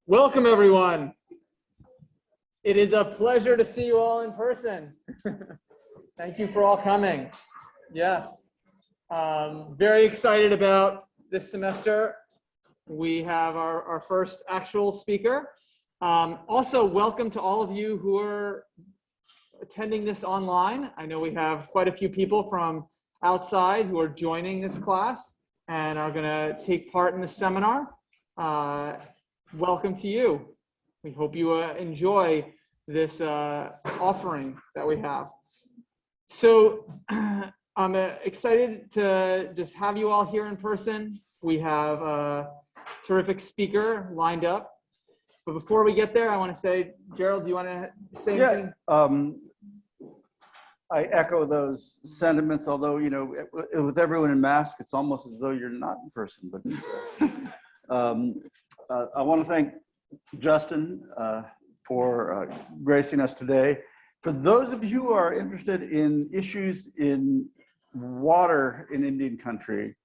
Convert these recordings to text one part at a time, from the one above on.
Welcome, everyone. It is a pleasure to see you all in person. Thank you for all coming. Yes. Very excited about this semester. We have our first actual speaker. Also, welcome to all of you who are attending this online. I know we have quite a few people from outside who are joining this class and are going to take part in the seminar. Welcome to you. We hope you enjoy this offering that we have. So I'm excited to just have you all here in person. We have a terrific speaker lined up. But before we get there, I want to say, Gerald, do you want to say anything? I echo those sentiments, although, you know, with everyone in masks, it's almost as though you're not in person. But I want to thank Justin for gracing us today. For those of you who are interested in issues in water in Indian country,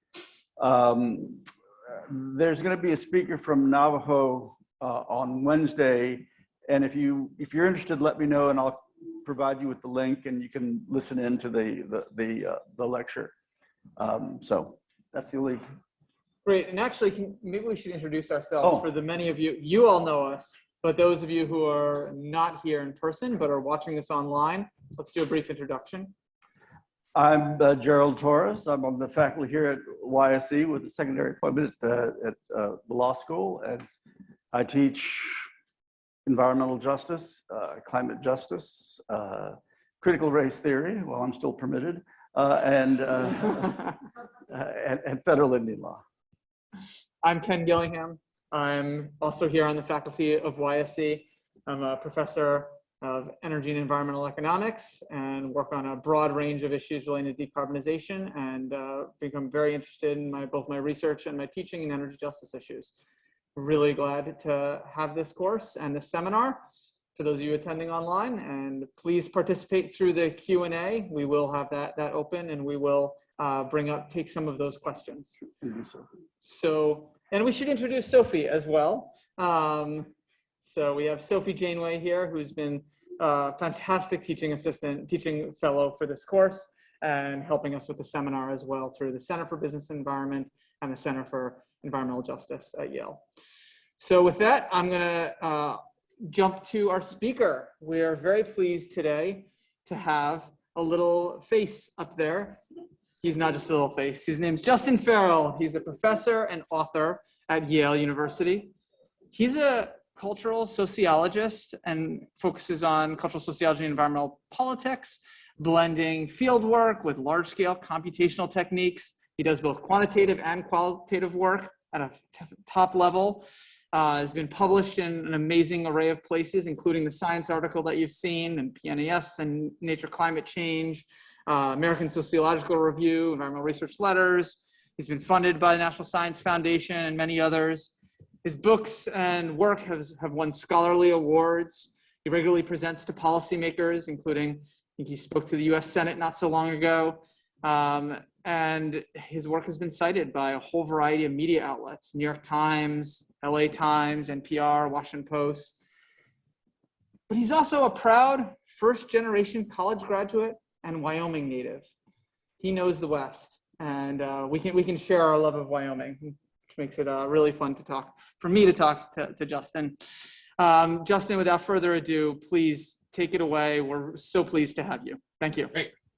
there's going to be a speaker from Navajo on Wednesday, and if you're interested, let me know, and I'll provide you with the link, and you can listen in to the lecture. So that's the only. Great, and actually, maybe we should introduce ourselves. For the many of you, you all know us, but those of you who are not here in person but are watching this online, let's do a brief introduction. I'm Gerald Torres. I'm on the faculty here at YSE with a secondary appointment at the law school, and I teach environmental justice, climate justice, critical race theory while I'm still permitted, and federal Indian law. I'm Ken Gillingham. I'm also here on the faculty of YSE. I'm a professor of energy and environmental economics and work on a broad range of issues related to decarbonization, and become very interested in both my research and my teaching in energy justice issues. Really glad to have this course and this seminar for those of you attending online, and please participate through the Q&A. We will have that open, and we will take some of those questions. So, and we should introduce Sophie as well. So we have Sophie Janeway here, who's been a fantastic teaching fellow for this course and helping us with the seminar as well through the Center for Business and Environment and the Center for Environmental Justice at Yale. So with that, I'm gonna jump to our speaker. We are very pleased today to have a little face up there. He's not just a little face. His name's Justin Farrell. He's a professor and author at Yale University. He's a cultural sociologist and focuses on cultural sociology and environmental politics, blending field work with large-scale computational techniques. He does both quantitative and qualitative work at a top level. Has been published in an amazing array of places, including the science article that you've seen, and PNAS and Nature Climate Change, American Sociological Review, Environmental Research Letters. He's been funded by the National Science Foundation and many others. His books and work have won scholarly awards. He regularly presents to policymakers, including, I think he spoke to the US Senate not so long ago. And his work has been cited by a whole variety of media outlets: New York Times, LA Times, NPR, Washington Post. But he's also a proud first-generation college graduate and Wyoming native. He knows the West, and we can share our love of Wyoming, which makes it really fun for me to talk to Justin. Justin, without further ado, please take it away. We're so pleased to have you. Thank you.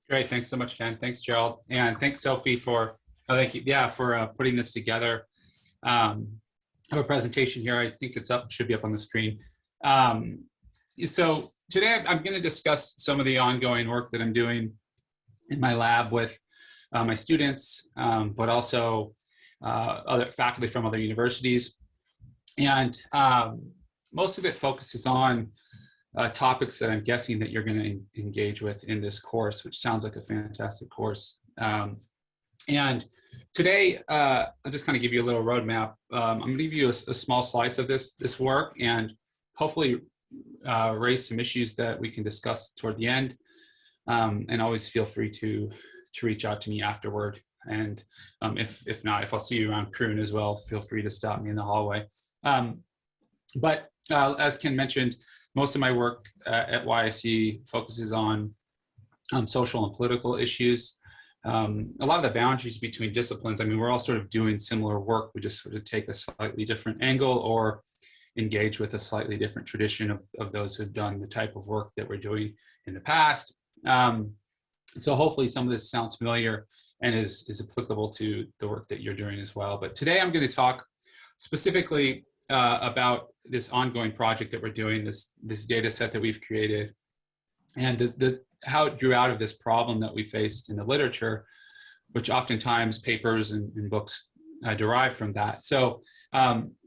Great. Thanks so much, Ken. Thanks, Gerald. And thanks, Sophie, for putting this together. I have a presentation here. I think should be up on the screen. So today I'm going to discuss some of the ongoing work that I'm doing in my lab with my students, but also other faculty from other universities. And most of it focuses on topics that I'm guessing that you're going to engage with in this course, which sounds like a fantastic course. And today, I'll just kind of give you a little roadmap. I'm going to give you a small slice of this work, and hopefully raise some issues that we can discuss toward the end. And always feel free to reach out to me afterward. And if not, if I'll see you around Croon as well, feel free to stop me in the hallway. But as Ken mentioned, most of my work at YSC focuses on social and political issues. A lot of the boundaries between disciplines, I mean, we're all sort of doing similar work. We just sort of take a slightly different angle or engage with a slightly different tradition of those who've done the type of work that we're doing in the past. So hopefully some of this sounds familiar and is applicable to the work that you're doing as well. But today I'm going to talk specifically about this ongoing project that we're doing, this data set that we've created, and how it grew out of this problem that we faced in the literature, which oftentimes papers and books derive from that. So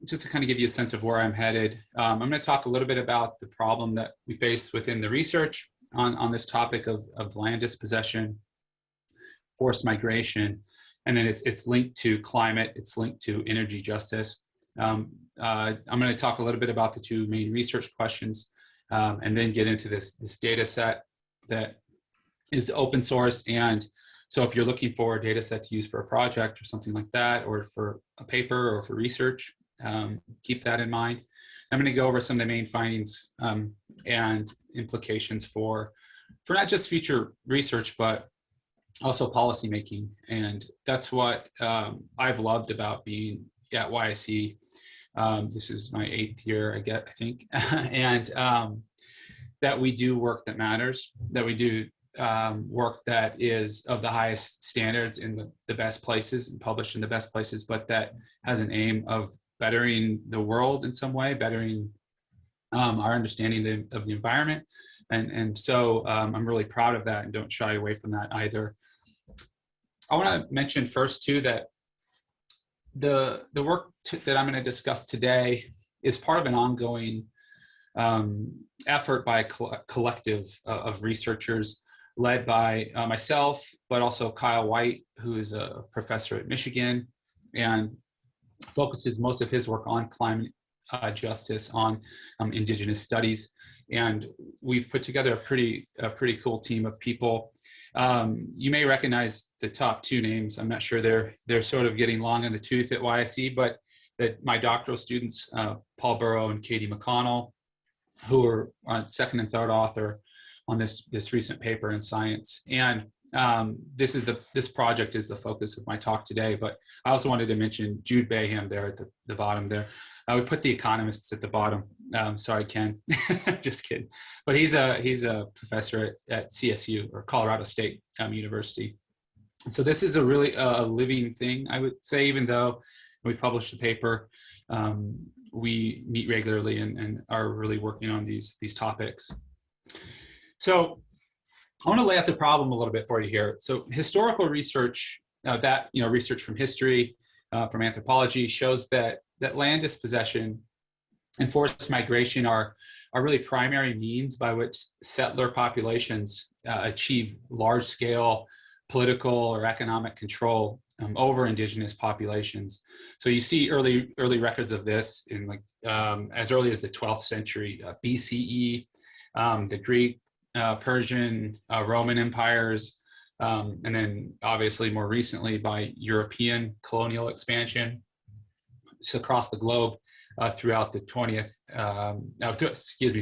just to kind of give you a sense of where I'm headed, I'm going to talk a little bit about the problem that we face within the research on this topic of land dispossession, forced migration, and then it's linked to climate, it's linked to energy justice. I'm going to talk a little bit about the two main research questions, and then get into this data set that is open source. And so if you're looking for a data set to use for a project or something like that, or for a paper or for research, keep that in mind. I'm going to go over some of the main findings and implications for not just future research, but also policymaking. And that's what I've loved about being at YSC. This is my 8th year, I think, and that we do work that matters, that we do work that is of the highest standards in the best places and published in the best places, but that has an aim of bettering the world in some way, bettering our understanding of the environment. And so I'm really proud of that and don't shy away from that either. I want to mention first too that the work that I'm going to discuss today is part of an ongoing effort by a collective of researchers led by myself, but also Kyle White, who is a professor at Michigan and focuses most of his work on climate justice, on Indigenous studies. And we've put together a pretty cool team of people. You may recognize the top two names. I'm not sure they're sort of getting long in the tooth at YSC, but that my doctoral students, Paul Burrow and Katie McConnell, who are on second and third author on this recent paper in Science. And this project is the focus of my talk today. But I also wanted to mention Jude Bayham there at the bottom there. I would put the economists at the bottom. Sorry, Ken, just kidding. But he's a professor at CSU, or Colorado State University. So this is a really living thing, I would say, even though we've published a paper. We meet regularly and are really working on these topics. So I want to lay out the problem a little bit for you here. So historical research, research from history, from anthropology, shows that land dispossession and forced migration are really primary means by which settler populations achieve large-scale political or economic control over indigenous populations. So you see early records of this in as early as the 12th century BCE, the Greek, Persian, Roman empires, and then obviously more recently by European colonial expansion across the globe throughout the 20th,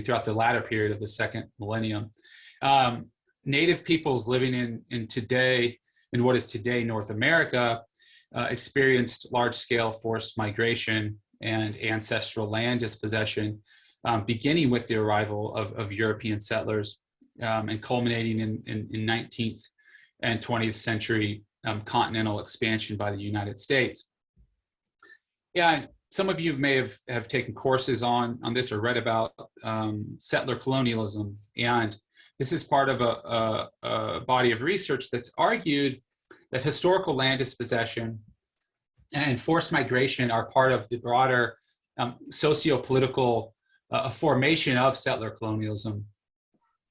throughout the latter period of the second millennium. Native peoples living in what is today North America experienced large-scale forced migration and ancestral land dispossession, beginning with the arrival of European settlers and culminating in 19th and 20th century continental expansion by the United States. Yeah, some of you may have taken courses on this or read about settler colonialism, and this is part of a body of research that's argued that historical land dispossession and forced migration are part of the broader socio-political formation of settler colonialism,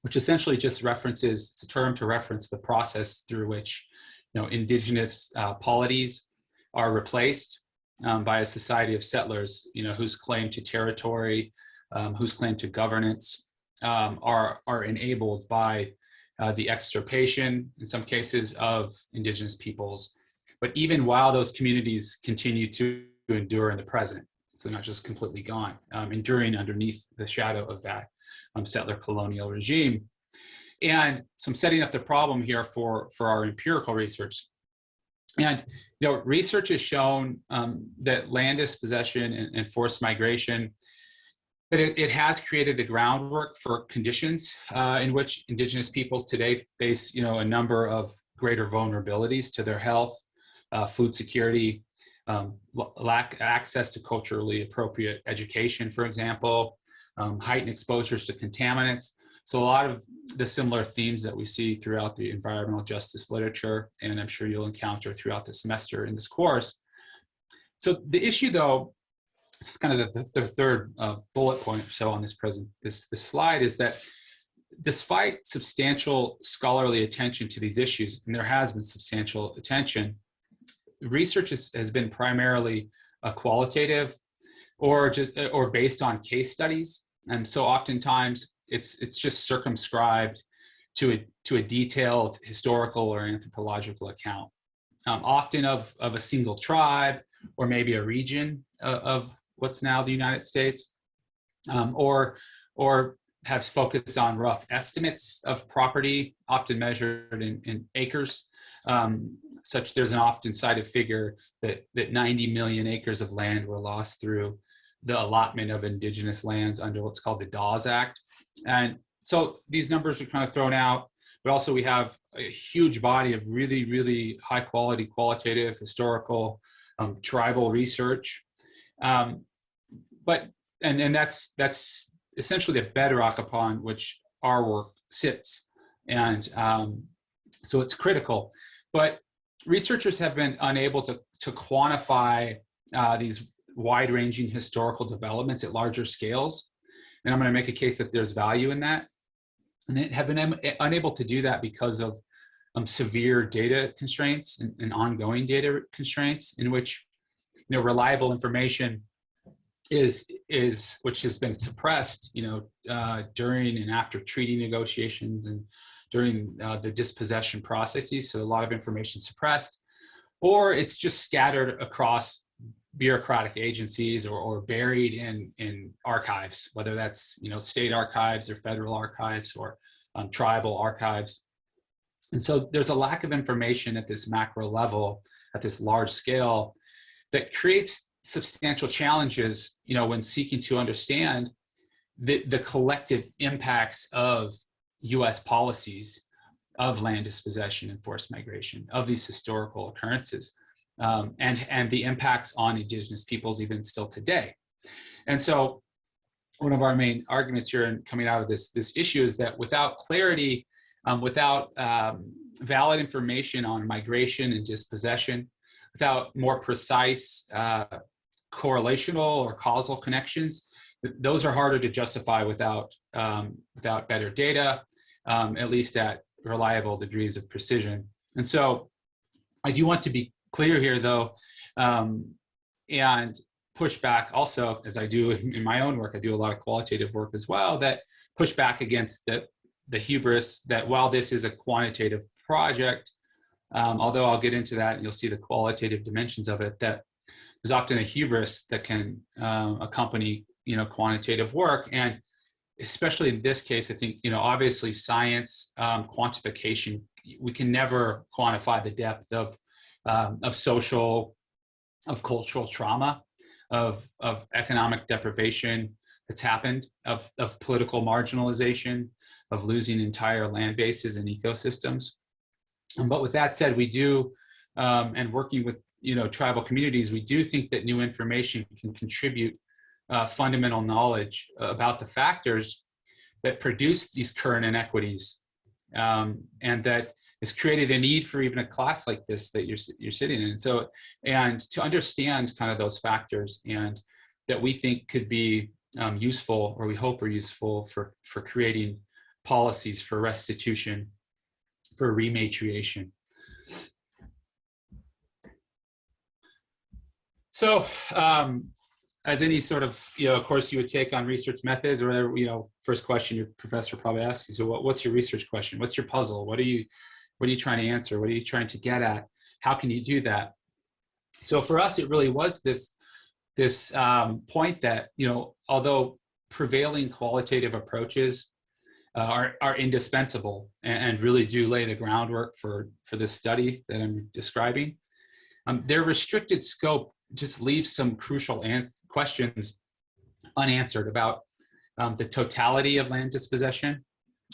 which essentially just it's a term to reference the process through which indigenous polities are replaced by a society of settlers, whose claim to territory, whose claim to governance are enabled by the extirpation, in some cases, of indigenous peoples. But even while those communities continue to endure in the present. so not just completely gone, enduring underneath the shadow of that settler colonial regime. And so I'm setting up the problem here for our empirical research. And research has shown that land dispossession and forced migration, that it has created the groundwork for conditions in which Indigenous peoples today face, a number of greater vulnerabilities to their health, food security, lack access to culturally appropriate education, for example, heightened exposures to contaminants. So a lot of the similar themes that we see throughout the environmental justice literature, and I'm sure you'll encounter throughout the semester in this course. So the issue, though, this is kind of the third bullet point or so on this slide, is that despite substantial scholarly attention to these issues, and there has been substantial attention, research has been primarily qualitative or based on case studies, and so oftentimes it's just circumscribed to a detailed historical or anthropological account, often of a single tribe or maybe a region of what's now the United States, or have focused on rough estimates of property, often measured in acres. Such there's an often cited figure that 90 million acres of land were lost through the allotment of Indigenous lands under what's called the Dawes Act. And so these numbers are kind of thrown out, but also we have a huge body of really, really high quality, qualitative, historical, tribal research. But that's essentially the bedrock upon which our work sits. And so it's critical. But researchers have been unable to quantify these wide-ranging historical developments at larger scales. And I'm going to make a case that there's value in that. And they have been unable to do that because of severe data constraints and ongoing data constraints, in which reliable information which has been suppressed during and after treaty negotiations and during the dispossession processes. So a lot of information suppressed, or it's just scattered across bureaucratic agencies or buried in archives, whether that's state archives or federal archives or tribal archives. And so there's a lack of information at this macro level, at this large scale, that creates substantial challenges when seeking to understand the collective impacts of US policies of land dispossession and forced migration, of these historical occurrences, and the impacts on Indigenous peoples even still today. And so one of our main arguments here and coming out of this issue is that without clarity, without valid information on migration and dispossession, without more precise correlational or causal connections, those are harder to justify without better data, at least at reliable degrees of precision. And so I do want to be clear here, though, and push back also, as I do in my own work. I do a lot of qualitative work as well, that push back against the hubris that while this is a quantitative project, although I'll get into that and you'll see the qualitative dimensions of it, that there's often a hubris that can accompany quantitative work. And especially in this case, I think obviously science, quantification, we can never quantify the depth of social, of cultural trauma, of economic deprivation that's happened, of political marginalization, of losing entire land bases and ecosystems. But with that said, we do, and working with tribal communities, we do think that new information can contribute fundamental knowledge about the factors that produce these current inequities, and that has created a need for even a class like this that you're sitting in. So, and to understand kind of those factors, and that we think could be useful, or we hope are useful for creating policies for restitution, for rematriation. So, as any sort of, course you would take on research methods, or whatever, first question your professor probably asks you, so what's your research question? What's your puzzle? What are you trying to answer? What are you trying to get at? How can you do that? So for us, it really was this this point that, although prevailing qualitative approaches are indispensable and really do lay the groundwork for this study that I'm describing, their restricted scope just leaves some crucial questions unanswered about the totality of land dispossession,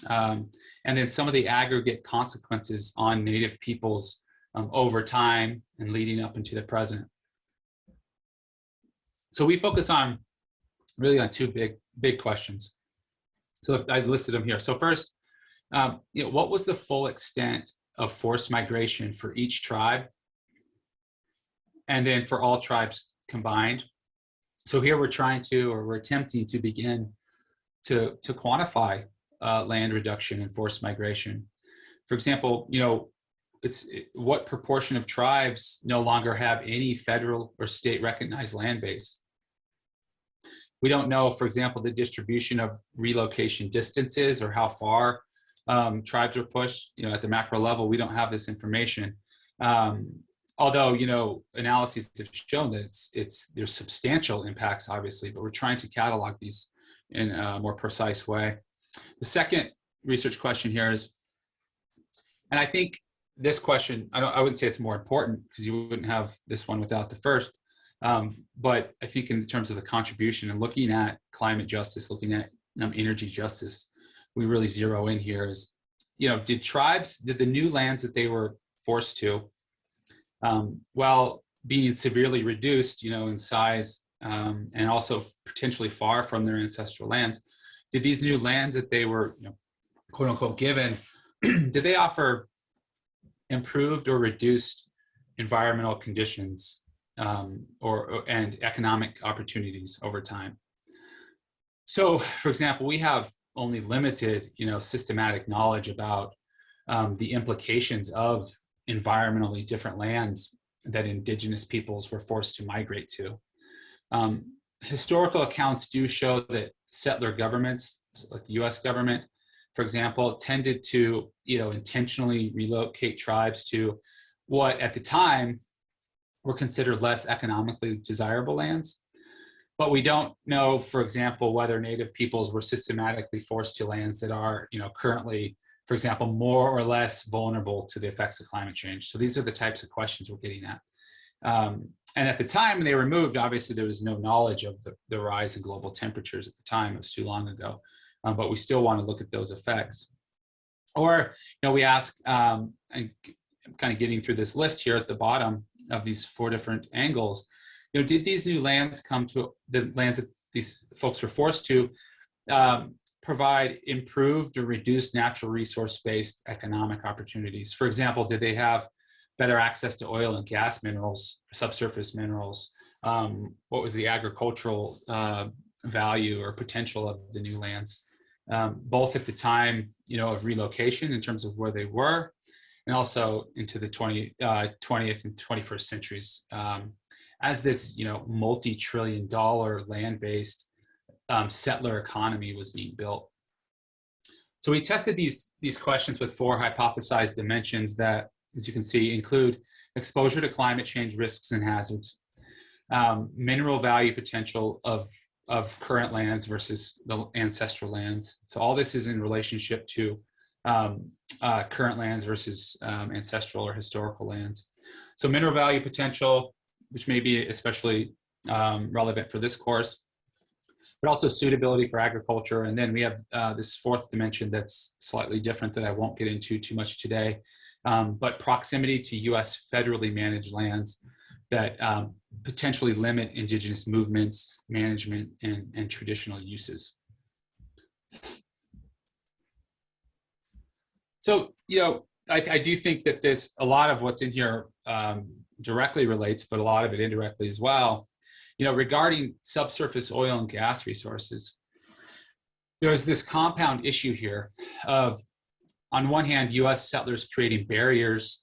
and then some of the aggregate consequences on Native peoples over time and leading up into the present. So we focus on really on two big questions. So I listed them here. So first, what was the full extent of forced migration for each tribe, and then for all tribes combined? So here we're attempting to begin to quantify land reduction and forced migration. For example, what proportion of tribes no longer have any federal or state recognized land base? We don't know, for example, the distribution of relocation distances or how far tribes are pushed. At the macro level, we don't have this information. Although, analyses have shown that there's substantial impacts, obviously, but we're trying to catalog these in a more precise way. The second research question here is, and I think this question, I wouldn't say it's more important because you wouldn't have this one without the first, but I think in terms of the contribution and looking at climate justice, looking at energy justice, we really zero in here is, did the new lands that they were forced to, while being severely reduced, in size, and also potentially far from their ancestral lands, did these new lands that they were, quote unquote, given, did they offer improved or reduced environmental conditions and economic opportunities over time? So, for example, we have only limited, systematic knowledge about the implications of environmentally different lands that indigenous peoples were forced to migrate to. Historical accounts do show that settler governments, like the US government, for example, tended to, intentionally relocate tribes to what at the time were considered less economically desirable lands. But we don't know, for example, whether Native peoples were systematically forced to lands that are, currently, for example, more or less vulnerable to the effects of climate change. So these are the types of questions we're getting at. And at the time when they were moved, obviously there was no knowledge of the rise in global temperatures at the time. It was too long ago, but we still want to look at those effects. Or, we ask, and I'm kind of getting through this list here at the bottom of these 4 different angles, did these new lands the lands that these folks were forced to, provide improved or reduced natural resource-based economic opportunities? For example, did they have better access to oil and gas minerals, subsurface minerals? What was the agricultural value or potential of the new lands, both at the time, of relocation in terms of where they were, and also into the 20th and 21st centuries, as this, multi-trillion-dollar land-based settler economy was being built. So we tested these questions with 4 hypothesized dimensions that, as you can see, include exposure to climate change risks and hazards, mineral value potential of current lands versus the ancestral lands. So all this is in relationship to current lands versus ancestral or historical lands. So mineral value potential, which may be especially relevant for this course, but also suitability for agriculture. And then we have this 4th dimension that's slightly different that I won't get into too much today, but proximity to US federally managed lands that potentially limit indigenous movements, management, and traditional uses. So, I do think that a lot of what's in here directly relates, but a lot of it indirectly as well. Regarding subsurface oil and gas resources, there's this compound issue here of, on one hand, US settlers creating barriers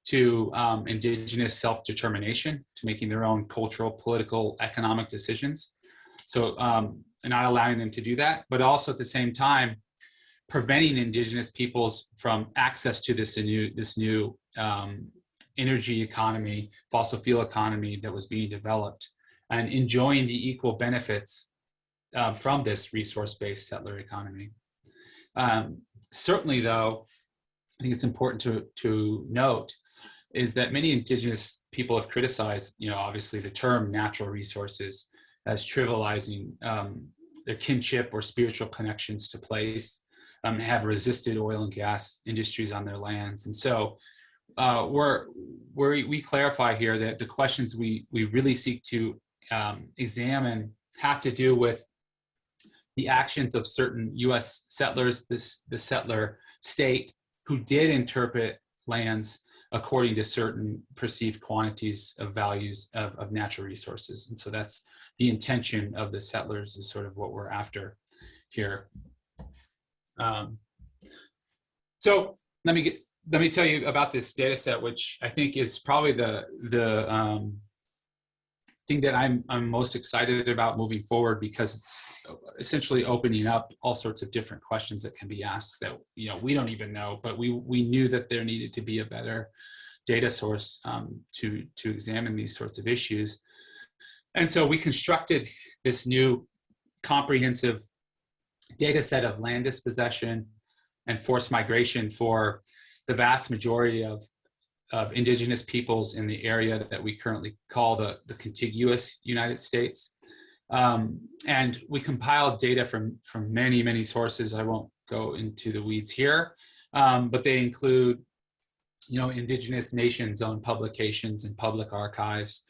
to indigenous self-determination, to making their own cultural, political, economic decisions. So not allowing them to do that, but also at the same time, preventing indigenous peoples from access to this new energy economy, fossil fuel economy that was being developed and enjoying the equal benefits from this resource-based settler economy. Certainly, though, I think it's important to note is that many indigenous people have criticized, obviously the term natural resources as trivializing their kinship or spiritual connections to place, have resisted oil and gas industries on their lands. And so we clarify here that the questions we really seek to examine have to do with the actions of certain US settlers, the settler state, who did interpret lands according to certain perceived quantities of values of natural resources. And so that's the intention of the settlers, is sort of what we're after here. So let me tell you about this data set, which I think is probably the thing that I'm most excited about moving forward, because it's essentially opening up all sorts of different questions that can be asked that we don't even know, but we knew that there needed to be a better data source to examine these sorts of issues. And so we constructed this new comprehensive data set of land dispossession and forced migration for the vast majority of indigenous peoples in the area that we currently call the contiguous United States. And we compiled data from many, many sources. I won't go into the weeds here, but they include, indigenous nations-owned publications and public archives,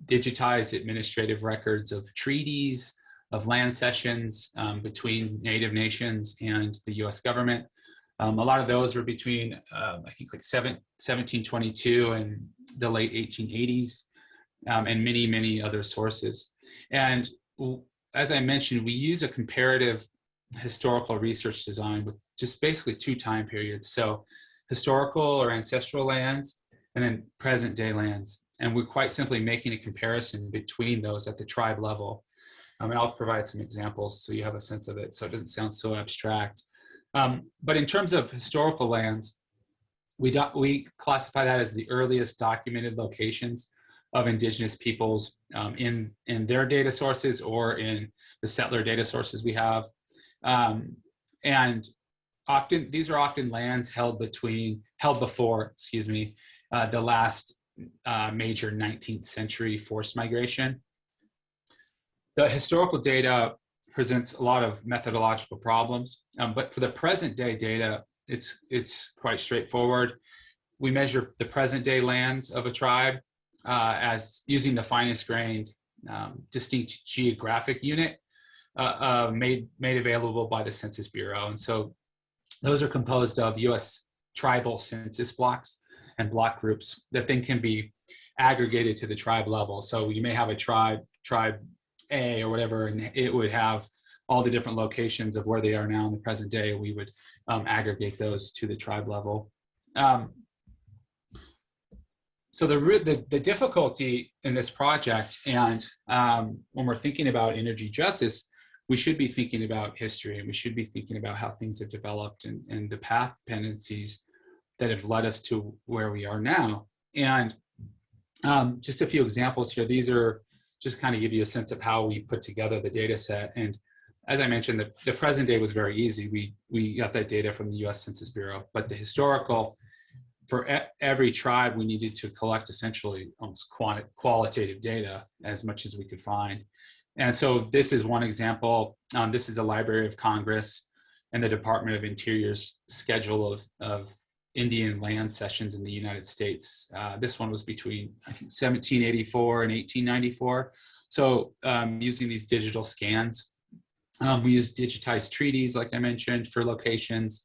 digitized administrative records of treaties, of land cessions between Native nations and the US government. A lot of those were between, I think, like 1722 and the late 1880s, and many, many other sources. And as I mentioned, we use a comparative historical research design with just basically two time periods. So historical or ancestral lands, and then present day lands. And we're quite simply making a comparison between those at the tribe level. And I'll provide some examples so you have a sense of it, so it doesn't sound so abstract. But in terms of historical lands, we classify that as the earliest documented locations of indigenous peoples in their data sources or in the settler data sources we have. And often, these are often lands held before, the last major 19th century forced migration. The historical data presents a lot of methodological problems, but for the present day data, it's quite straightforward. We measure the present day lands of a tribe as using the finest grained distinct geographic unit made available by the Census Bureau. And so those are composed of US tribal census blocks and block groups that then can be aggregated to the tribe level. So you may have a tribe A or whatever, and it would have all the different locations of where they are now in the present day. We would aggregate those to the tribe level. So the difficulty in this project, and when we're thinking about energy justice, we should be thinking about history, and we should be thinking about how things have developed and the path dependencies that have led us to where we are now. And just a few examples here. These are just kind of give you a sense of how we put together the data set. And as I mentioned, the present day was very easy. We got that data from the US Census Bureau, but the historical, for every tribe, we needed to collect essentially almost qualitative data as much as we could find. And so this is one example. This is the Library of Congress and the Department of Interior's schedule of Indian land cessions in the United States. This one was between, I think, 1784 and 1894. So using these digital scans, we use digitized treaties, like I mentioned, for locations,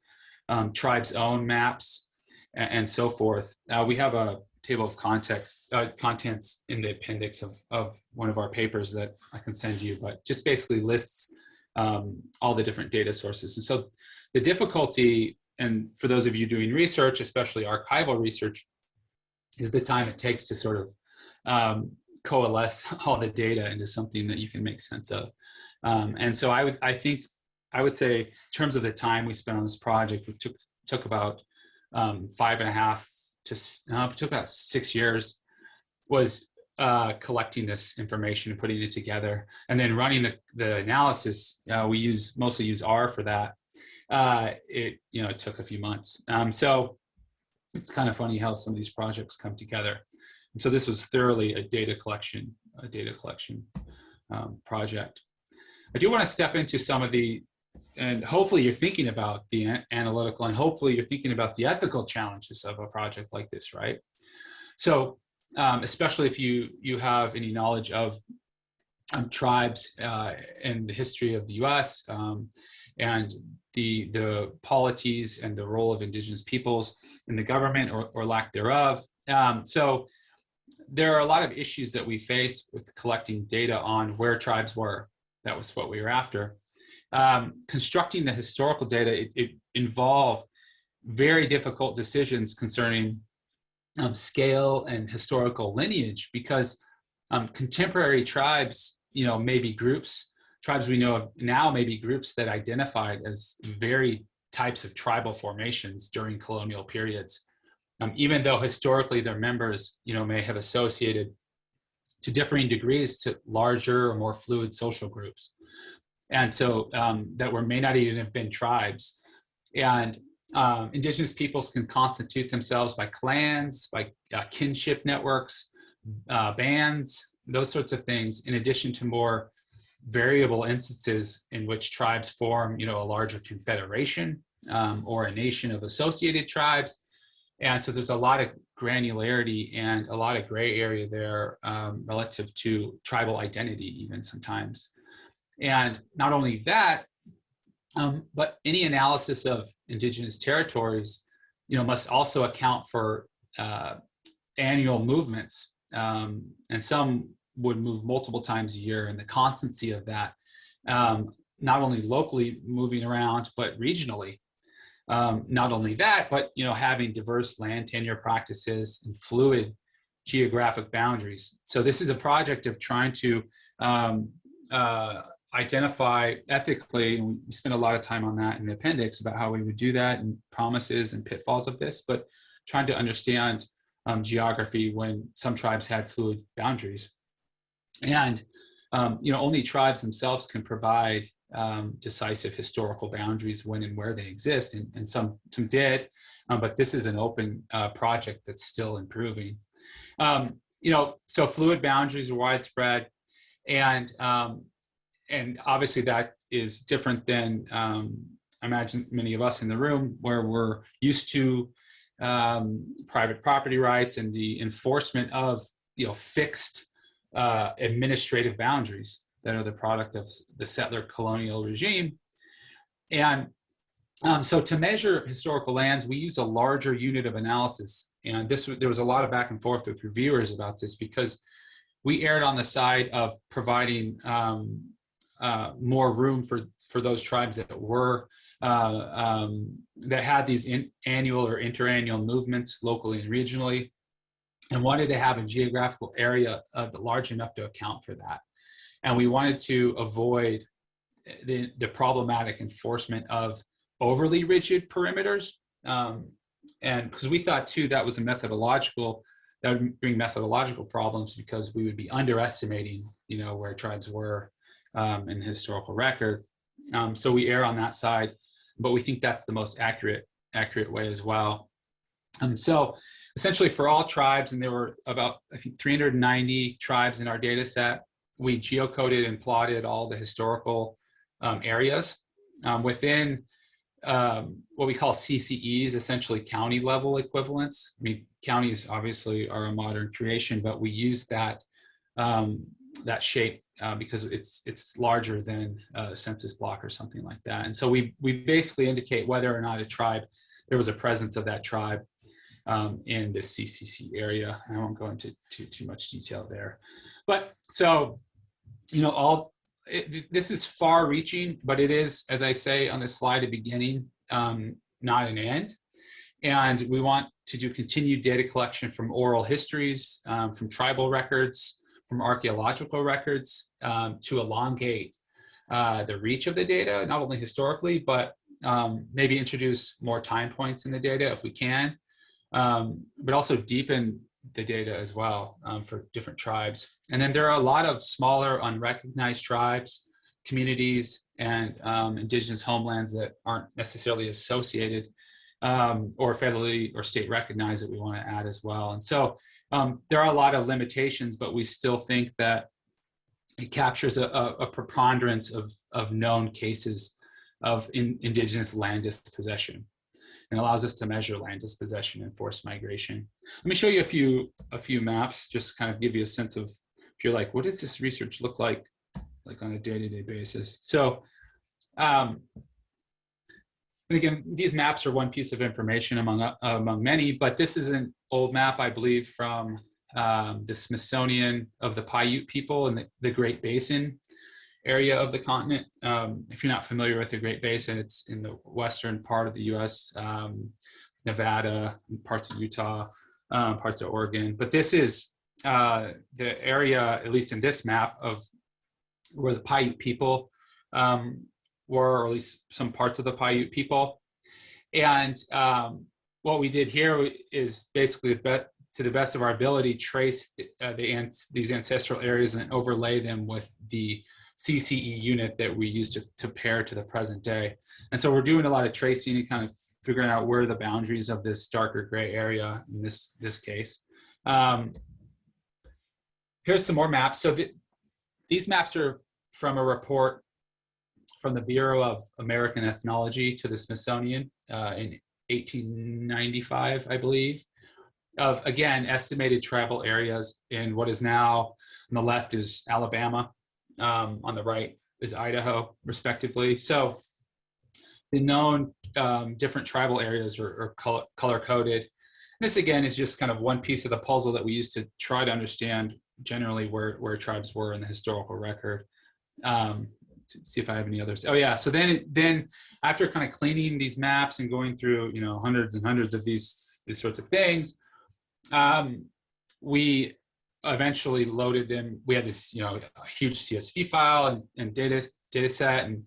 tribes' own maps, and so forth. We have a table of contents in the appendix of one of our papers that I can send you, but just basically lists all the different data sources. And so the difficulty, and for those of you doing research, especially archival research, is the time it takes to sort of coalesce all the data into something that you can make sense of. And so I would say, in terms of the time we spent on this project, it took about 5.5 to took about 6 years, was collecting this information and putting it together, and then running the analysis. We mostly use R for that. It took a few months. So it's kind of funny how some of these projects come together. And so this was thoroughly a data collection project. I do want to step into some of and hopefully you're thinking about the analytical, and hopefully you're thinking about the ethical challenges of a project like this, right? So especially if you have any knowledge of tribes and the history of the US and the polities and the role of indigenous peoples in the government or lack thereof. So there are a lot of issues that we face with collecting data on where tribes were. That was what we were after. Constructing the historical data, it involved very difficult decisions concerning scale and historical lineage, because contemporary tribes, may be tribes we know of now may be groups that identified as very types of tribal formations during colonial periods, even though historically their members, may have associated to differing degrees to larger or more fluid social groups. And so that may not even have been tribes. And indigenous peoples can constitute themselves by clans, by kinship networks, bands, those sorts of things, in addition to more variable instances in which tribes form, a larger confederation or a nation of associated tribes. And so there's a lot of granularity and a lot of gray area there relative to tribal identity, even sometimes. And not only that, but any analysis of indigenous territories, must also account for annual movements, and some would move multiple times a year, and the constancy of that, not only locally moving around, but regionally. Not only that, but having diverse land tenure practices and fluid geographic boundaries. So this is a project of trying to identify ethically, and we spent a lot of time on that in the appendix about how we would do that and promises and pitfalls of this, but trying to understand geography when some tribes had fluid boundaries. And only tribes themselves can provide decisive historical boundaries when and where they exist, and some did, but this is an open project that's still improving. So fluid boundaries are widespread, and obviously that is different than I imagine many of us in the room, where we're used to private property rights and the enforcement of fixed administrative boundaries that are the product of the settler colonial regime. And so to measure historical lands, we use a larger unit of analysis. And there was a lot of back and forth with reviewers about this, because we erred on the side of providing more room for those tribes that were that had these annual or interannual movements locally and regionally, and wanted to have a geographical area large enough to account for that. And we wanted to avoid the problematic enforcement of overly rigid perimeters, and because we thought too that was that would bring methodological problems, because we would be underestimating where tribes were in the historical record. So we err on that side, but we think that's the most accurate way as well. So essentially for all tribes, and there were about, I think, 390 tribes in our data set, we geocoded and plotted all the historical areas within what we call CCEs, essentially county level equivalents. I mean, counties obviously are a modern creation, but we use that shape because it's larger than a census block or something like that. And so we basically indicate whether or not there was a presence of that tribe in this CCC area. I won't go into too much detail there. But so, this is far reaching, but it is, as I say on this slide, a beginning, not an end. And we want to do continued data collection from oral histories, from tribal records, from archaeological records, to elongate the reach of the data, not only historically, but maybe introduce more time points in the data if we can, but also deepen the data as well for different tribes. And then there are a lot of smaller unrecognized tribes, communities, and indigenous homelands that aren't necessarily associated or federally or state recognized that we want to add as well. And so there are a lot of limitations, but we still think that it captures a preponderance of known cases of indigenous land dispossession, and allows us to measure land dispossession and forced migration. Let me show you a few maps, just to kind of give you a sense of, if you're like, what does this research look like on a day-to-day basis? So, and again, these maps are one piece of information among many, but this is an old map, I believe, from the Smithsonian of the Paiute people in the Great Basin area of the continent. If you're not familiar with the Great Basin, it's in the western part of the US, Nevada, parts of Utah, parts of Oregon. But this is the area, at least in this map, of where the Paiute people were, or at least some parts of the Paiute people. And what we did here is basically, to the best of our ability, trace these ancestral areas and overlay them with the CCE unit that we use to pair to the present day. And so we're doing a lot of tracing and kind of figuring out where the boundaries of this darker gray area in this case. Here's some more maps. So these maps are from a report from the Bureau of American Ethnology to the Smithsonian in 1895, I believe, of, again, estimated tribal areas in what is now, on the left is Alabama, on the right is Idaho, respectively. So the known different tribal areas are color-coded. This, again, is just kind of one piece of the puzzle that we use to try to understand generally where tribes were in the historical record. See if I have any others. Oh yeah, so then after kind of cleaning these maps and going through, hundreds and hundreds of these sorts of things, we eventually loaded them. We had this, a huge CSV file and data set, and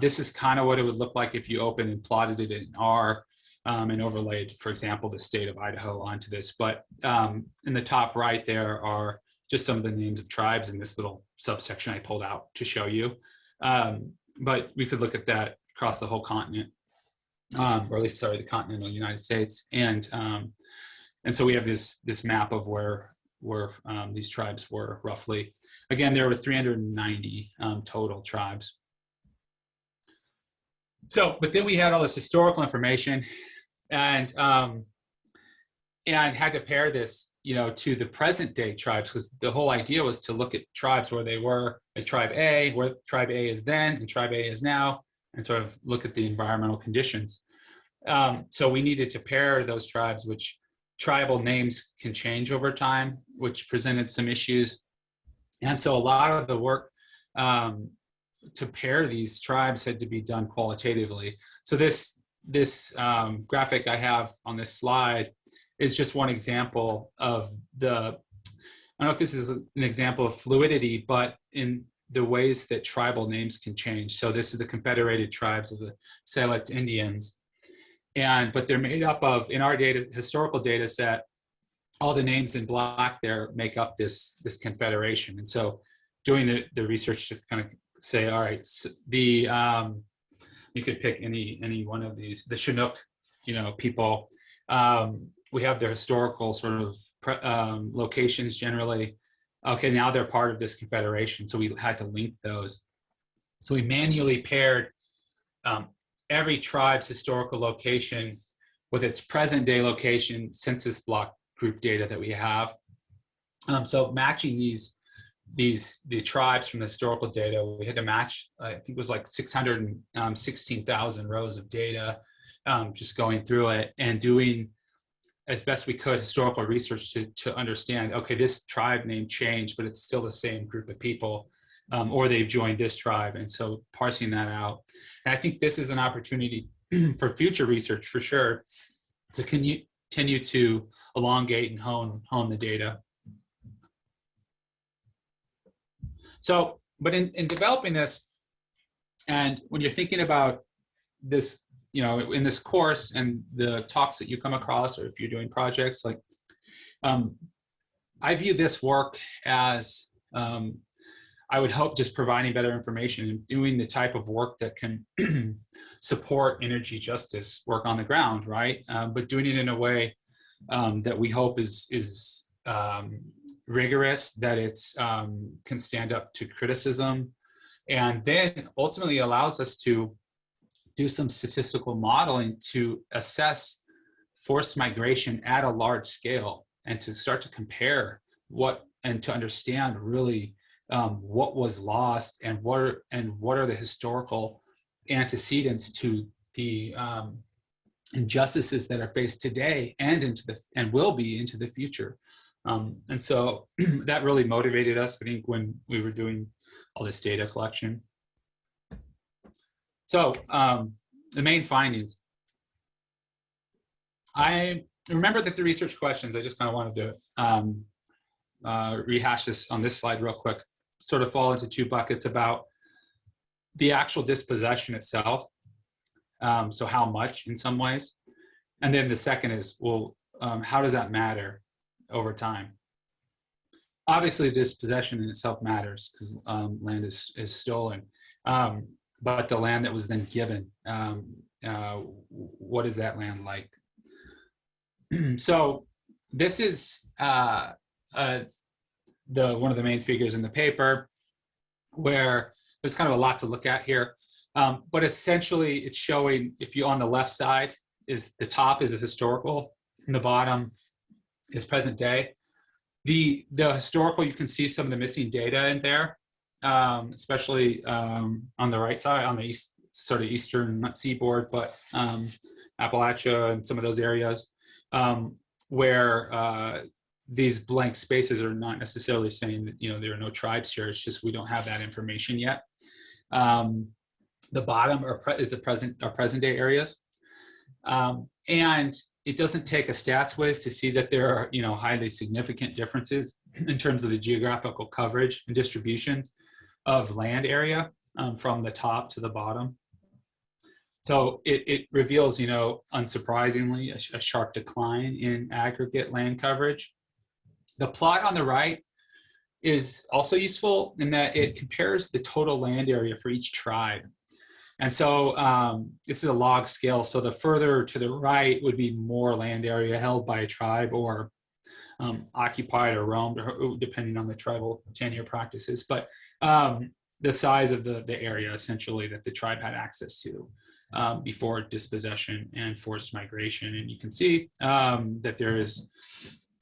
this is kind of what it would look like if you opened and plotted it in R and overlaid, for example, the state of Idaho onto this. But in the top right there are just some of the names of tribes in this little subsection I pulled out to show you. But we could look at that across the whole continent, or at least, the continental United States. And so we have this map of where these tribes were roughly. Again, there were 390 total tribes. So, but then we had all this historical information, and had to pair this, to the present day tribes, because the whole idea was to look at tribes where they were, like tribe A, where tribe A is then and tribe A is now, and sort of look at the environmental conditions. So we needed to pair those tribes, which tribal names can change over time, which presented some issues. And so a lot of the work to pair these tribes had to be done qualitatively. So this graphic I have on this slide is just one example of I don't know if this is an example of fluidity, but in the ways that tribal names can change. So this is the Confederated Tribes of the Siletz Indians. But they're made up of, in our historical data set, all the names in black there make up this confederation. And so doing the research to kind of say, all right, so you could pick any one of these, the Chinook, people. We have their historical sort of locations generally. Okay, now they're part of this confederation, so we had to link those. So we manually paired every tribe's historical location with its present day location census block group data that we have. So matching the tribes from the historical data, we had to match, I think it was like 616,000 rows of data, just going through it and doing as best we could historical research to understand, okay, this tribe name changed, but it's still the same group of people, or they've joined this tribe. And so parsing that out. And I think this is an opportunity for future research for sure to continue to elongate and hone the data. So, but in developing this, and when you're thinking about this, in this course and the talks that you come across, or if you're doing projects, like I view this work as, I would hope, just providing better information and doing the type of work that can support energy justice work on the ground, right? But doing it in a way that we hope is rigorous, that it's can stand up to criticism, and then ultimately allows us to do some statistical modeling to assess forced migration at a large scale, and to start to compare and to understand really what was lost, and what are the historical antecedents to the injustices that are faced today and will be into the future. And so that really motivated us, I think, when we were doing all this data collection. So the main findings. I remember that the research questions, I just kind of wanted to rehash this on this slide real quick, sort of fall into two buckets about the actual dispossession itself. So how much in some ways. And then the second is, well, how does that matter over time? Obviously, dispossession in itself matters because land is stolen. But the land that was then given, what is that land like? So this is one of the main figures in the paper, where there's kind of a lot to look at here. But essentially, it's showing, if you on the left side, is the top is a historical, and the bottom is present day. The historical, you can see some of the missing data in there, especially on the right side, on the east, sort of eastern, not seaboard, but Appalachia and some of those areas, where these blank spaces are not necessarily saying that, you know, there are no tribes here. It's just we don't have that information yet. The bottom is the present day areas, and it doesn't take a stats whiz to see that there are, you know, highly significant differences in terms of the geographical coverage and distributions of land area from the top to the bottom. So it reveals, you know, unsurprisingly, a sharp decline in aggregate land coverage. The plot on the right is also useful in that it compares the total land area for each tribe. And so this is a log scale. So the further to the right would be more land area held by a tribe, or occupied or roamed, or depending on the tribal tenure practices. But the size of the area essentially that the tribe had access to before dispossession and forced migration. And you can see that there is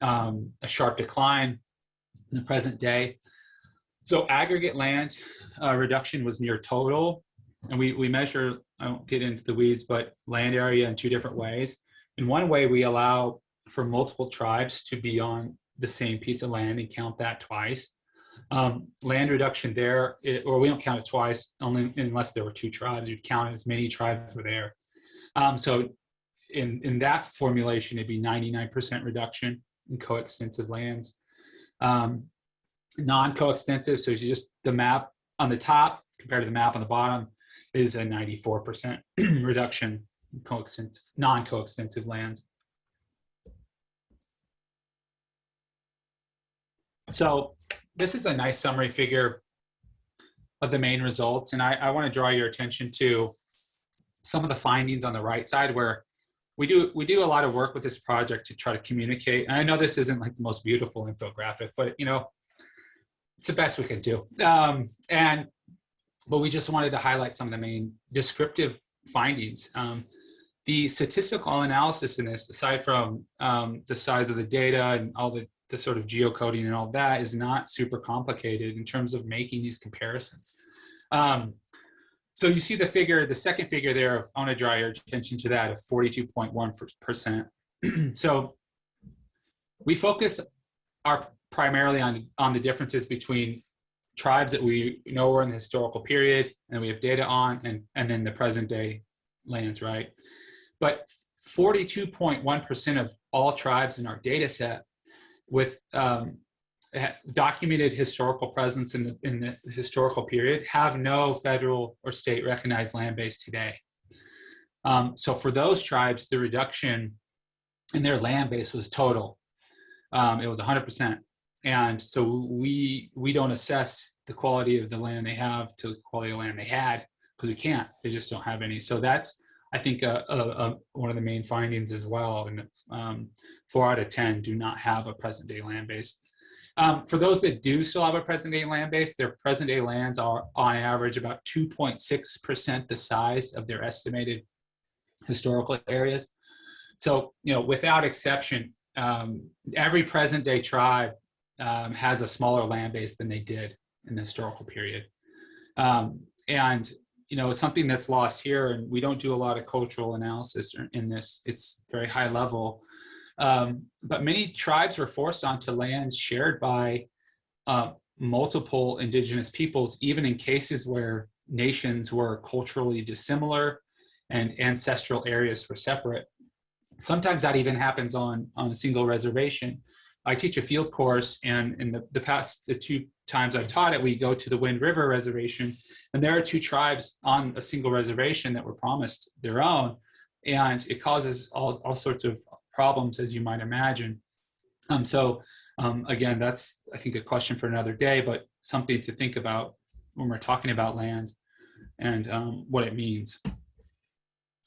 a sharp decline in the present day. So aggregate land reduction was near total. And we measure, I won't get into the weeds, but land area in two different ways. In one way, we allow for multiple tribes to be on the same piece of land and count that twice. Land reduction there, or we don't count it twice, only unless there were two tribes. You'd count as many tribes were there. So in that formulation, it'd be 99% reduction in coextensive lands. Non-coextensive, so it's just the map on the top compared to the map on the bottom, is a 94% reduction in non-coextensive lands. So this is a nice summary figure of the main results. And I want to draw your attention to some of the findings on the right side, where we do a lot of work with this project to try to communicate. And I know this isn't like the most beautiful infographic, but you know, it's the best we can do. But we just wanted to highlight some of the main descriptive findings. The statistical analysis in this, aside from the size of the data and all the sort of geocoding and all that, is not super complicated in terms of making these comparisons. So you see the figure, the second figure there, I want to draw your attention to that, of 42.1%. So we focus primarily on the differences between tribes that we know were in the historical period and we have data on, and then the present day lands, right? But 42.1% of all tribes in our data set with documented historical presence in the historical period have no federal or state recognized land base today. So for those tribes, the reduction in their land base was total. it was 100%. And so we don't assess the quality of the land they have to the quality of the land they had, because we can't. They just don't have any. So that's, I think, one of the main findings as well. And 4 out of 10 do not have a present day land base. For those that do still have a present day land base, their present day lands are on average about 2.6% the size of their estimated historical areas. So, without exception, every present day tribe has a smaller land base than they did in the historical period. And it's something that's lost here, and we don't do a lot of cultural analysis in this. It's very high level. But many tribes were forced onto lands shared by multiple indigenous peoples, even in cases where nations were culturally dissimilar and ancestral areas were separate. Sometimes that even happens on a single reservation. I teach a field course, and in the 2 times I've taught it, we go to the Wind River Reservation, and there are 2 tribes on a single reservation that were promised their own, and it causes all sorts of problems, as you might imagine. Again, that's, I think, a question for another day, but something to think about when we're talking about land and what it means.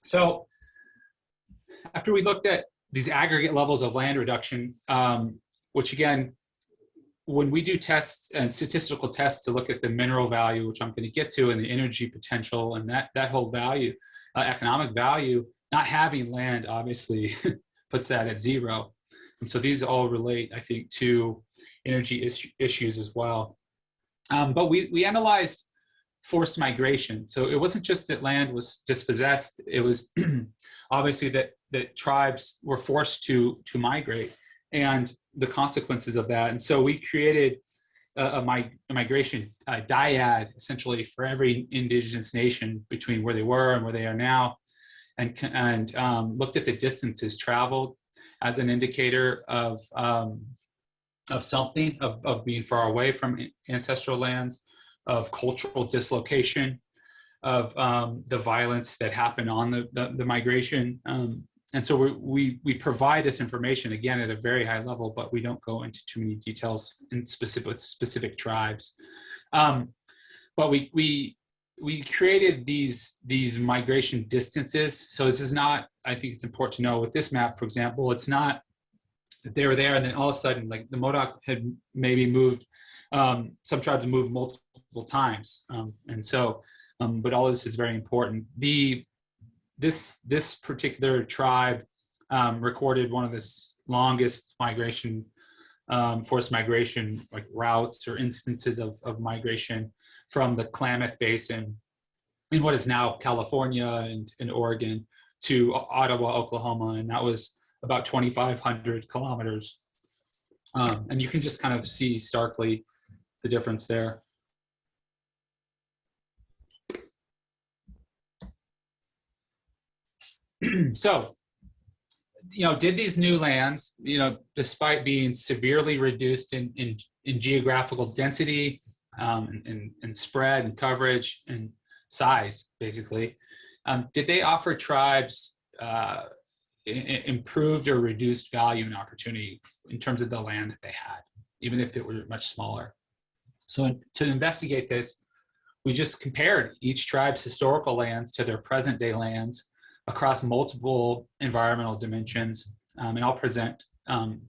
So after we looked at these aggregate levels of land reduction, which again, when we do tests and statistical tests to look at the mineral value, which I'm going to get to, and the energy potential and that whole value, economic value, not having land obviously puts that at 0. And so these all relate, I think, to energy issues as well. But we analyzed forced migration. So it wasn't just that land was dispossessed. It was obviously that tribes were forced to migrate and the consequences of that. And so we created a migration dyad, essentially, for every indigenous nation between where they were and where they are now, and looked at the distances traveled as an indicator of something, of being far away from ancestral lands, of cultural dislocation, of the violence that happened on the migration. And so we provide this information, again, at a very high level, but we don't go into too many details in specific tribes. But we created these migration distances. So this is not, I think it's important to know with this map, for example, it's not that they were there and then all of a sudden, like the Modoc had maybe moved, some tribes moved multiple times. But all this is very important. This particular tribe recorded one of the longest migration, forced migration, like routes or instances of migration from the Klamath Basin in what is now California and Oregon to Ottawa, Oklahoma, and that was about 2,500 kilometers. And you can just kind of see starkly the difference there. So, did these new lands, despite being severely reduced in geographical density, and spread and coverage and size, basically, did they offer tribes improved or reduced value and opportunity in terms of the land that they had, even if it were much smaller? So to investigate this, we just compared each tribe's historical lands to their present day lands across multiple environmental dimensions. And I'll present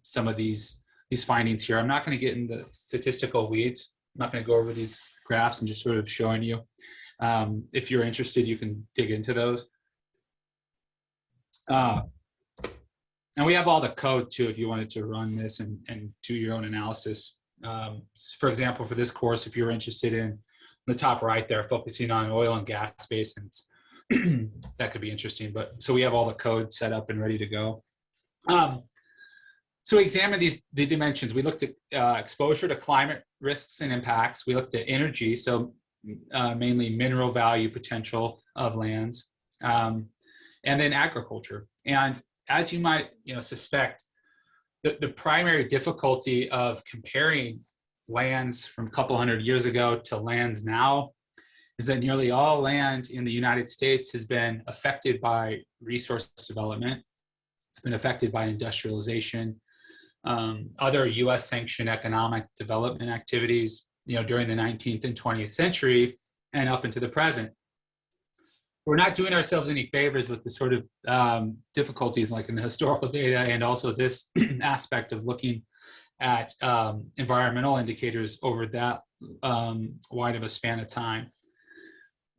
some of these findings here. I'm not going to get into statistical weeds. I'm not going to go over these graphs. I'm just sort of showing you. If you're interested, you can dig into those. And we have all the code too, if you wanted to run this and do your own analysis. For example, for this course, if you're interested in the top right there, focusing on oil and gas basins, that could be interesting. But so we have all the code set up and ready to go. So we examined the dimensions. We looked at exposure to climate risks and impacts. We looked at energy, so mainly mineral value potential of lands, and then agriculture. And as you might suspect, the primary difficulty of comparing lands from a couple hundred years ago to lands now is that nearly all land in the United States has been affected by resource development. It's been affected by industrialization, other US sanctioned economic development activities, during the 19th and 20th century and up into the present. We're not doing ourselves any favors with the sort of difficulties like in the historical data, and also this aspect of looking at environmental indicators over that wide of a span of time.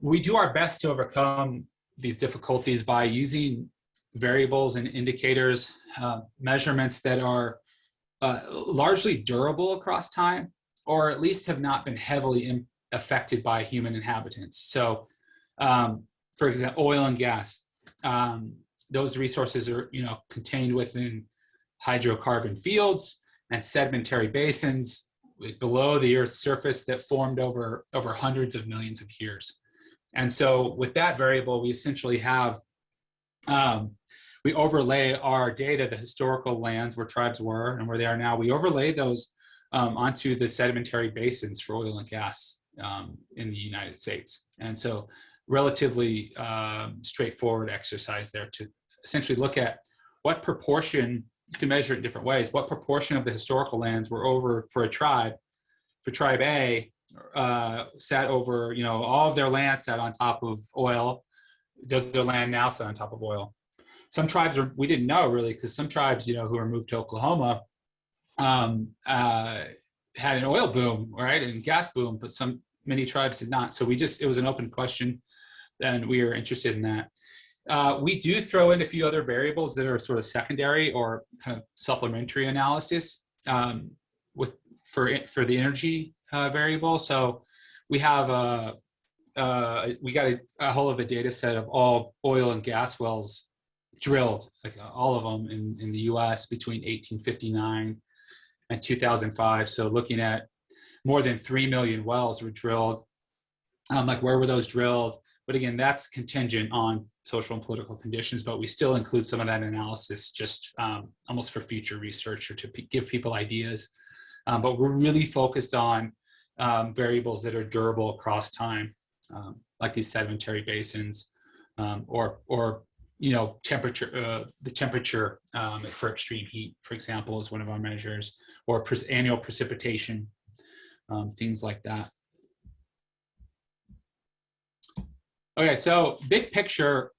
We do our best to overcome these difficulties by using variables and indicators, measurements that are largely durable across time, or at least have not been heavily affected by human inhabitants. So, for example, oil and gas, those resources are, contained within hydrocarbon fields and sedimentary basins below the Earth's surface that formed over hundreds of millions of years. And so with that variable, we essentially have, we overlay our data, the historical lands where tribes were and where they are now, we overlay those onto the sedimentary basins for oil and gas in the United States. And so relatively straightforward exercise there to essentially look at what proportion, you can measure it in different ways, what proportion of the historical lands were over for a tribe. For tribe A, sat over, all of their land sat on top of oil. Does their land now sit on top of oil? Some tribes we didn't know really, because some tribes, who were moved to Oklahoma had an oil boom, right, and gas boom, but many tribes did not. So it was an open question, and we are interested in that. We do throw in a few other variables that are sort of secondary or kind of supplementary analysis for the energy variable. So we have we got a whole of a data set of all oil and gas wells drilled, like all of them in the US between 1859 and 2005. So looking at more than 3 million wells were drilled. Like where were those drilled? But again, that's contingent on social and political conditions, but we still include some of that analysis just almost for future research or to give people ideas. But we're really focused on variables that are durable across time, like these sedimentary basins, or temperature. The temperature for extreme heat, for example, is one of our measures, or annual precipitation, things like that. Okay, so big picture.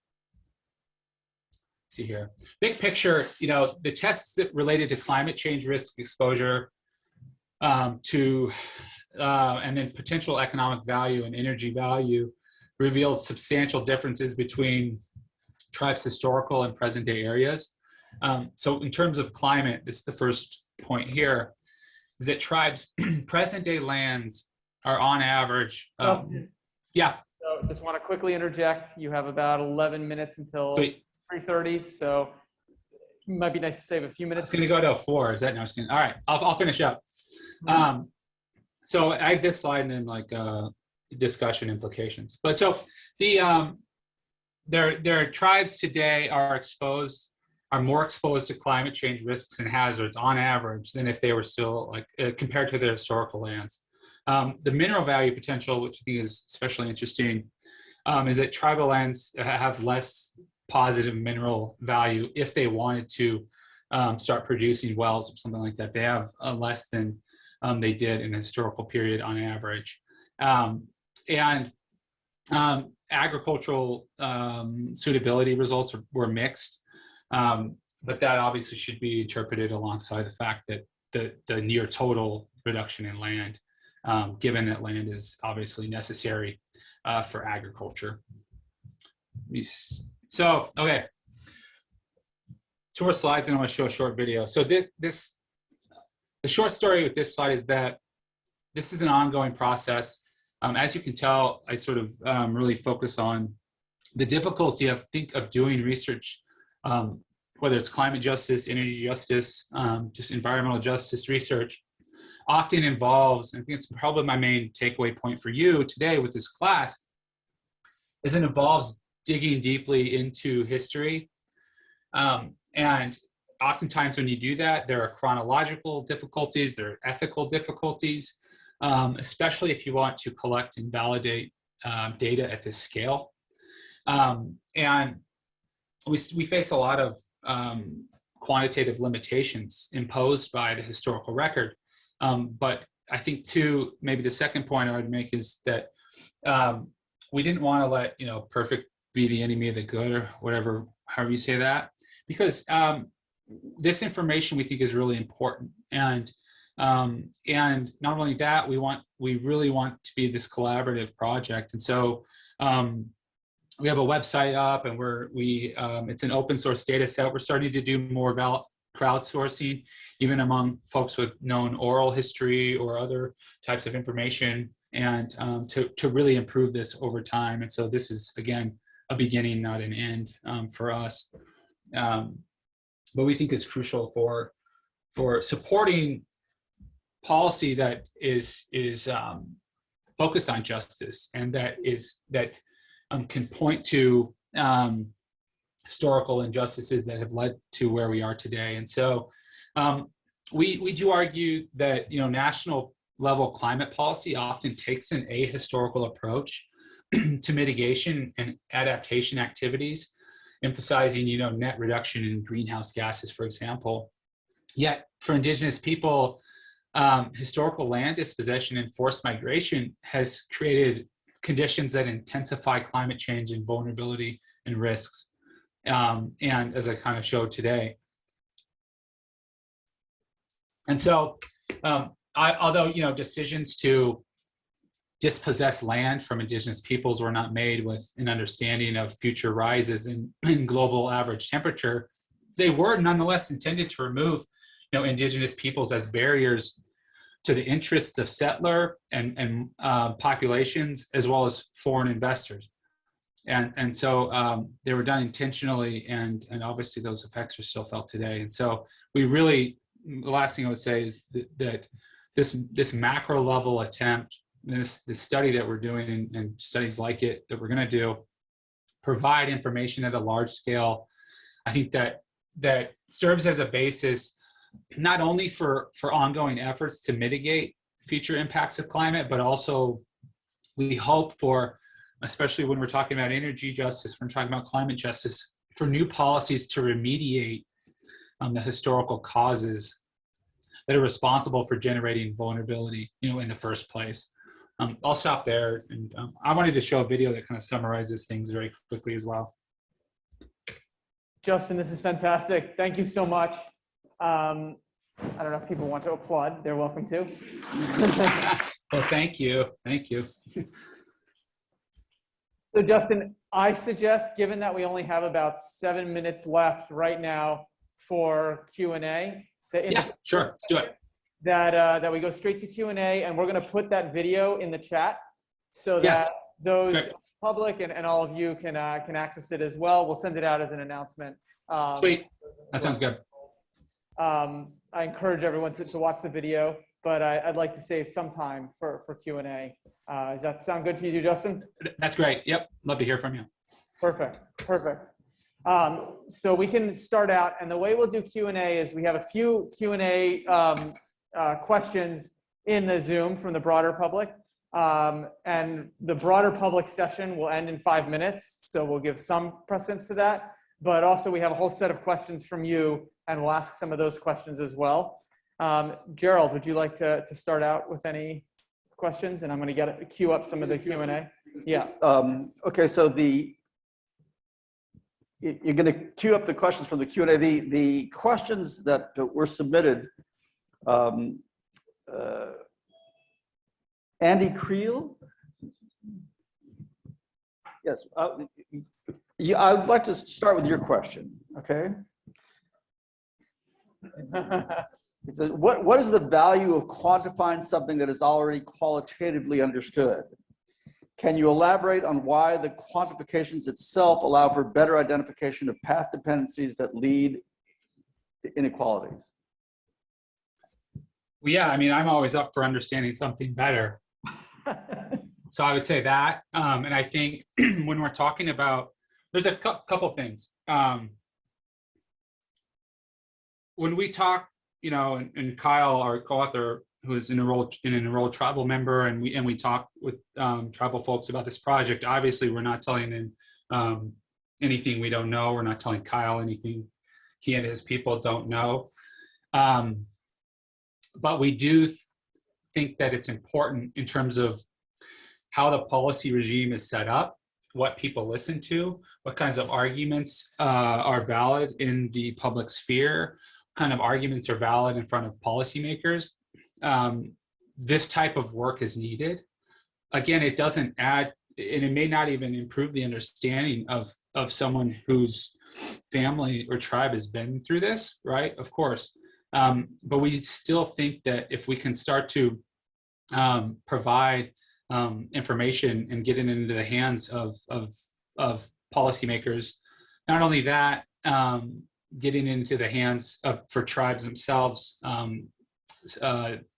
See here, big picture. The tests that related to climate change risk exposure. And then potential economic value and energy value revealed substantial differences between tribes' historical and present day areas. So in terms of climate, this is the first point here, is that tribes' present day lands are on average. Yeah. So just want to quickly interject. You have about 11 minutes until 3:30. So it might be nice to save a few minutes. It's going to go to 4. Is that no? All right, I'll finish up. So I have this slide and then like discussion implications. But so their tribes today are more exposed to climate change risks and hazards on average than if they were still compared to their historical lands. The mineral value potential, which I think is especially interesting, is that tribal lands have less positive mineral value if they wanted to start producing wells or something like that. They have less than they did in the historical period on average. And agricultural suitability results were mixed, but that obviously should be interpreted alongside the fact that the near total reduction in land, given that land is obviously necessary for agriculture. So, okay. 2 more slides and I want to show a short video. So the short story with this slide is that this is an ongoing process. As you can tell, I sort of really focus on the difficulty of doing research, whether it's climate justice, energy justice, just environmental justice research, often involves, and I think it's probably my main takeaway point for you today with this class, is it involves digging deeply into history. And oftentimes when you do that, there are chronological difficulties, there are ethical difficulties, especially if you want to collect and validate data at this scale. And we face a lot of quantitative limitations imposed by the historical record. But I think too, maybe the second point I would make is that we didn't want to let, perfect be the enemy of the good, or whatever, however you say that, because this information we think is really important. And not only that, we really want to be this collaborative project. And so we have a website up, and it's an open source data set. We're starting to do more crowdsourcing, even among folks with known oral history or other types of information, and to really improve this over time. And so this is, again, a beginning, not an end for us. But we think it's crucial for supporting policy that is focused on justice, and that can point to historical injustices that have led to where we are today. And so we do argue that national level climate policy often takes an ahistorical approach to mitigation and adaptation activities, emphasizing net reduction in greenhouse gases, for example. Yet for Indigenous people, historical land dispossession and forced migration has created conditions that intensify climate change and vulnerability and risks. And as I kind of showed today. And so, although decisions to dispossess land from Indigenous peoples were not made with an understanding of future rises in global average temperature, they were nonetheless intended to remove Indigenous peoples as barriers to the interests of settler and populations, as well as foreign investors. And so they were done intentionally, and obviously those effects are still felt today. And so we really, the last thing I would say is that this macro level attempt, this study that we're doing, and studies like it that we're going to do, provide information at a large scale. I think that serves as a basis not only for ongoing efforts to mitigate future impacts of climate, but also we hope for, especially when we're talking about energy justice, when we're talking about climate justice, for new policies to remediate the historical causes that are responsible for generating vulnerability, in the first place. I'll stop there, and I wanted to show a video that kind of summarizes things very quickly as well. Justin, this is fantastic. Thank you so much. I don't know if people want to applaud. They're welcome to. Well, thank you. Thank you. So Justin, I suggest, given that we only have about 7 minutes left right now for Q&A. Sure, let's do it. That we go straight to Q&A, and we're going to put that video in the chat so that those public and all of you can access it as well. We'll send it out as an announcement. Sweet. That sounds good. I encourage everyone to watch the video, but I'd like to save some time for Q&A. Does that sound good to you, Justin? That's great. Yep. Love to hear from you. Perfect. So we can start out, and the way we'll do Q&A is we have a few Q&A questions in the Zoom from the broader public. And the broader public session will end in 5 minutes, so we'll give some precedence to that. But also we have a whole set of questions from you, and we'll ask some of those questions as well. Gerald, would you like to start out with any questions? And I'm going to queue up some of the Q&A. Yeah. Okay, so you're going to queue up the questions from the Q&A. The questions that were submitted, Andy Creel. Yes, I would like to start with your question, okay? It says, what is the value of quantifying something that is already qualitatively understood? Can you elaborate on why the quantifications itself allow for better identification of path dependencies that lead to inequalities? Well, yeah, I mean, I'm always up for understanding something better. So I would say that. And I think when we're talking about, there's a couple things. When we talk, and Kyle, our co-author, who is an enrolled tribal member, and we talk with tribal folks about this project, obviously we're not telling them anything we don't know. We're not telling Kyle anything he and his people don't know. But we do think that it's important in terms of how the policy regime is set up, what people listen to, what kinds of arguments are valid in the public sphere, what kind of arguments are valid in front of policymakers. This type of work is needed. Again, it doesn't add, and it may not even improve the understanding of someone whose family or tribe has been through this, right? Of course. But we still think that if we can start to provide information and get it into the hands of policymakers, not only that, getting into the hands for tribes themselves,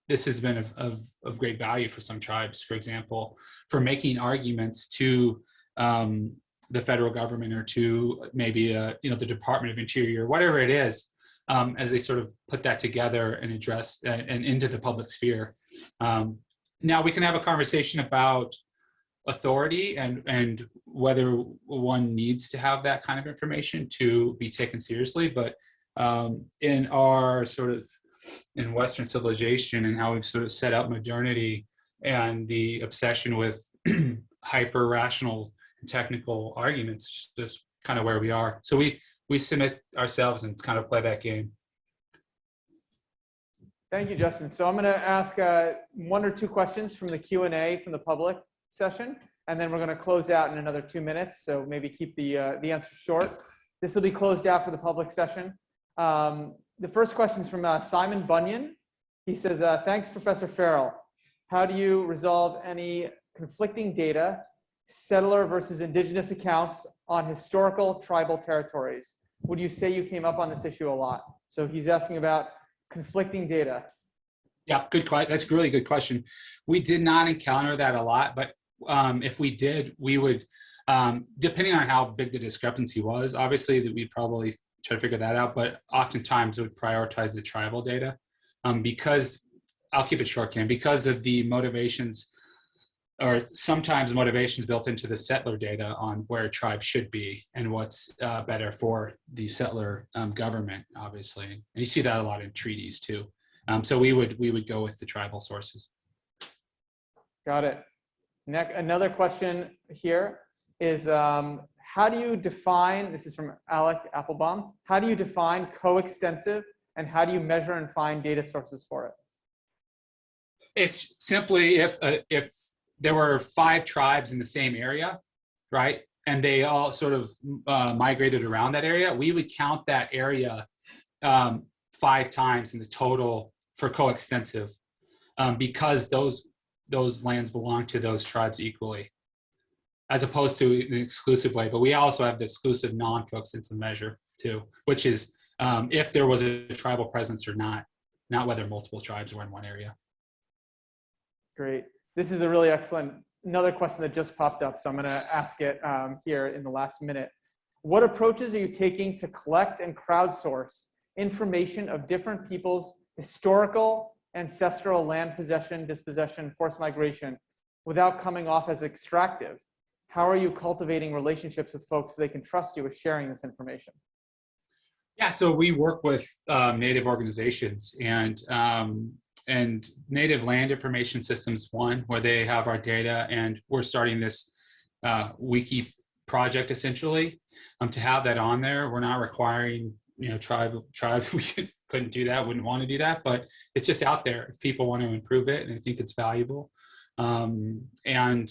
this has been of great value for some tribes, for example, for making arguments to the federal government or to maybe the Department of Interior, whatever it is, as they sort of put that together and address and into the public sphere. Now we can have a conversation about authority and whether one needs to have that kind of information to be taken seriously. But in our sort of in Western civilization and how we've sort of set up modernity and the obsession with hyper rational and technical arguments, just kind of where we are. So we submit ourselves and kind of play that game. Thank you, Justin. So I'm going to ask one or two questions from the Q&A from the public session, and then we're going to close out in another 2 minutes. So maybe keep the answer short. This will be closed out for the public session. The first question is from Simon Bunyan. He says, thanks, Professor Farrell. How do you resolve any conflicting data, settler versus indigenous accounts on historical tribal territories? Would you say you came up on this issue a lot? So he's asking about conflicting data. Yeah, good question. That's a really good question. We did not encounter that a lot, but if we did, we would, depending on how big the discrepancy was, obviously that we'd probably try to figure that out, but oftentimes would prioritize the tribal data because, I'll keep it short, Ken, because of the motivations or sometimes motivations built into the settler data on where a tribe should be and what's better for the settler government, obviously. And you see that a lot in treaties too. So we would go with the tribal sources. Got it. Next, another question here is, how do you define, this is from Alec Applebaum, how do you define coextensive and how do you measure and find data sources for it? It's simply if there were 5 tribes in the same area, right? And they all sort of migrated around that area, we would count that area 5 times in the total for coextensive because those lands belong to those tribes equally, as opposed to an exclusive way. But we also have the exclusive non-coextensive measure too, which is if there was a tribal presence or not whether multiple tribes were in one area. Great. This is a really excellent, another question that just popped up, so I'm going to ask it here in the last minute. What approaches are you taking to collect and crowdsource information of different people's historical, ancestral land possession, dispossession, forced migration without coming off as extractive? How are you cultivating relationships with folks so they can trust you with sharing this information? Yeah, so we work with Native organizations and Native Land Information Systems one, where they have our data, and we're starting this wiki project essentially to have that on there. We're not requiring, tribe, we couldn't do that, wouldn't want to do that, but it's just out there if people want to improve it and I think it's valuable. And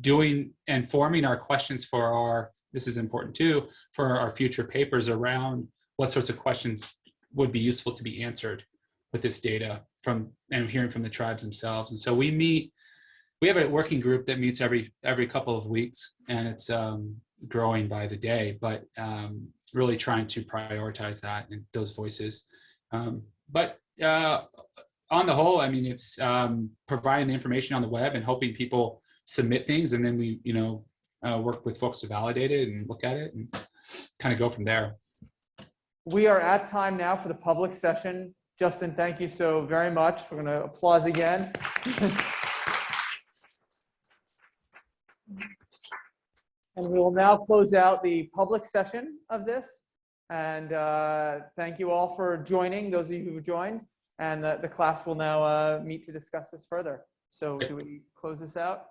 doing and forming our questions for our, this is important too, for our future papers around what sorts of questions would be useful to be answered with this data and hearing from the tribes themselves. And so we have a working group that meets every couple of weeks, and it's growing by the day, but really trying to prioritize that and those voices. But on the whole, I mean, it's providing the information on the web and hoping people submit things, and then we, work with folks to validate it and look at it and kind of go from there. We are at time now for the public session. Justin, thank you so very much. We're going to applause again. And we will now close out the public session of this. And thank you all for joining, those of you who joined. And the class will now meet to discuss this further. So do we close this out?